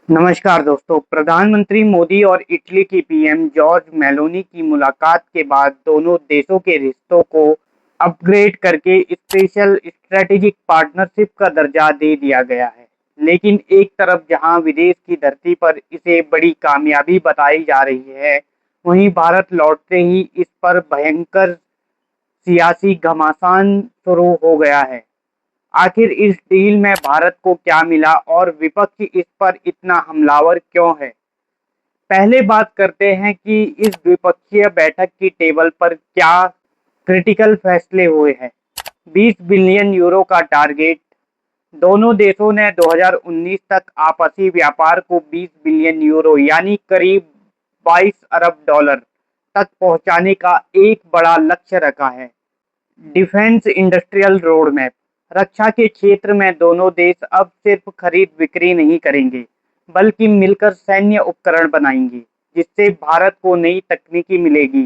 नमस्कार दोस्तों। प्रधानमंत्री मोदी और इटली की पीएम जॉर्ज मेलोनी की मुलाकात के बाद दोनों देशों के रिश्तों को अपग्रेड करके स्पेशल स्ट्रेटेजिक पार्टनरशिप का दर्जा दे दिया गया है। लेकिन एक तरफ जहां विदेश की धरती पर इसे बड़ी कामयाबी बताई जा रही है, वहीं भारत लौटते ही इस पर भयंकर सियासी घमासान शुरू हो गया है। आखिर इस डील में भारत को क्या मिला और विपक्ष इस पर इतना हमलावर क्यों है? पहले बात करते हैं कि इस द्विपक्षीय बैठक की टेबल पर क्या क्रिटिकल फैसले हुए हैं। 20 बिलियन यूरो का टारगेट। दोनों देशों ने 2019 तक आपसी व्यापार को 20 बिलियन यूरो यानी करीब 22 अरब डॉलर तक पहुंचाने का एक बड़ा लक्ष्य रखा है। Defence industrial road map. रक्षा के क्षेत्र में दोनों देश अब सिर्फ खरीद बिक्री नहीं करेंगे, बल्कि मिलकर सैन्य उपकरण बनाएंगे, जिससे भारत को नई तकनीकी मिलेगी।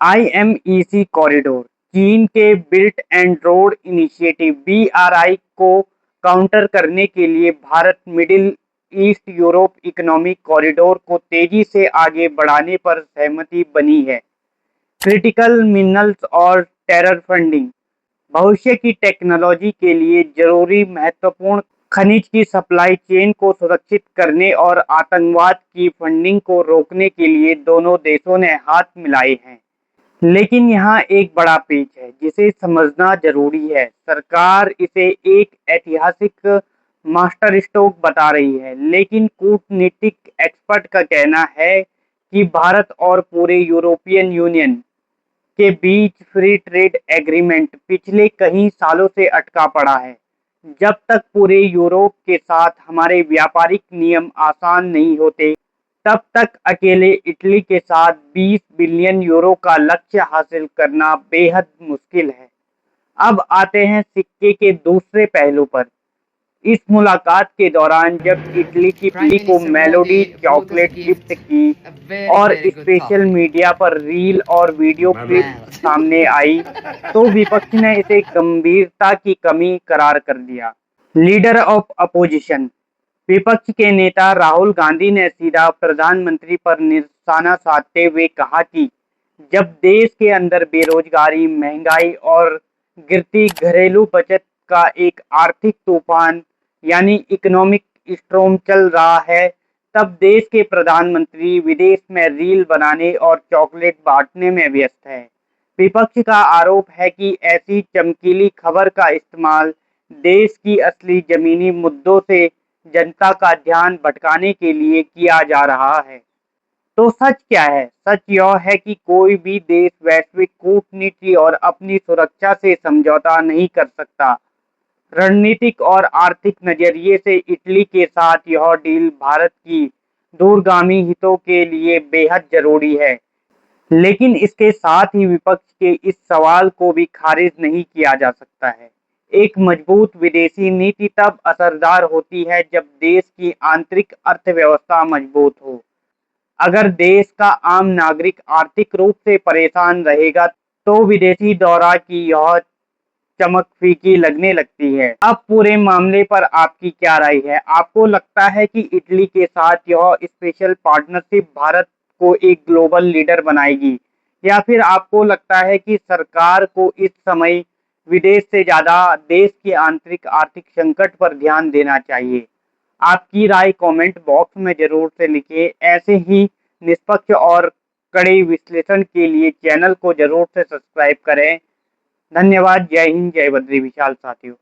IMEC corridor. चीन के built and road initiative BRI को काउंटर करने के लिए Bharat middle east Europe economic corridor को तेजी से आगे बढ़ाने पर सहमति बनी है। क्रिटिकल मिनरल्स और टेरर फंडिंग। भविष्य की टेक्नोलॉजी के लिए जरूरी महत्वपूर्ण खनिज की सप्लाई चेन को सुरक्षित करने और आतंकवाद की फंडिंग को रोकने के लिए दोनों देशों ने हाथ मिलाए हैं। लेकिन यहाँ एक बड़ा पेच है जिसे समझना जरूरी है। सरकार इसे एक ऐतिहासिक मास्टर स्ट्रोक बता रही है, लेकिन कूटनीतिक एक्सपर्ट का कहना है कि भारत और पूरे यूरोपियन यूनियन के बीच फ्री ट्रेड एग्रीमेंट पिछले कई सालों से अटका पड़ा है। जब तक पूरे यूरोप के साथ हमारे व्यापारिक नियम आसान नहीं होते, तब तक अकेले इटली के साथ 20 बिलियन यूरो का लक्ष्य हासिल करना बेहद मुश्किल है। अब आते हैं सिक्के के दूसरे पहलू पर। इस मुलाकात के दौरान जब इटली की Prime को Minister melody Modi wrote us chocolate gift gift की a very, और very good social topic. Media पर रील और वीडियो क्लिप Well, सामने आई, तो विपक्ष ने इसे गंभीरता की कमी करार कर दिया। Leader of opposition. विपक्ष के नेता राहुल गांधी ने सीधा प्रधानमंत्री पर निशाना साधते हुए कहा कि जब देश के अंदर बेरोजगारी, महंगाई और गिरती घरेलू बचत का एक आर्थिक तूफान यानी इकोनॉमिक स्टॉर्म चल रहा है, तब देश के प्रधानमंत्री विदेश में रील बनाने और चॉकलेट बांटने में व्यस्त है। विपक्ष का आरोप है कि ऐसी चमकीली खबर का इस्तेमाल देश की असली जमीनी मुद्दों से जनता का ध्यान भटकाने के लिए किया जा रहा है। तो सच क्या है? सच यह है कि कोई भी देश वैश्विक कूटनीति और अपनी सुरक्षा से समझौता नहीं कर सकता। रणनीतिक और आर्थिक नजरिए से इटली के साथ यह डील भारत की दूरगामी हितों के लिए बेहद जरूरी है। लेकिन इसके साथ ही विपक्ष के इस सवाल को भी खारिज नहीं किया जा सकता है। एक मजबूत विदेशी नीति तब असरदार होती है जब देश की आंतरिक अर्थव्यवस्था मजबूत हो। अगर देश का आम नागरिक आर्थिक रूप से परेशान रहेगा, तो विदेशी दौरा की यह चमक फीकी लगने लगती है। अब पूरे मामले पर आपकी क्या राय है? आपको लगता है कि इटली के साथ यह स्पेशल पार्टनरशिप भारत को एक ग्लोबल लीडर बनाएगी, या फिर आपको लगता है कि सरकार को इस समय विदेश से ज़्यादा देश के आंतरिक आर्थिक संकट पर ध्यान देना चाहिए? आपकी राय कमेंट बॉक्स में ज़रूर से लिखिए। ऐसे ही निष्पक्ष और कड़े विश्लेषण के लिए चैनल को ज़रूर से सब्सक्राइब करें। धन्यवाद। जय हिंद, जय बद्री विशाल साथियों।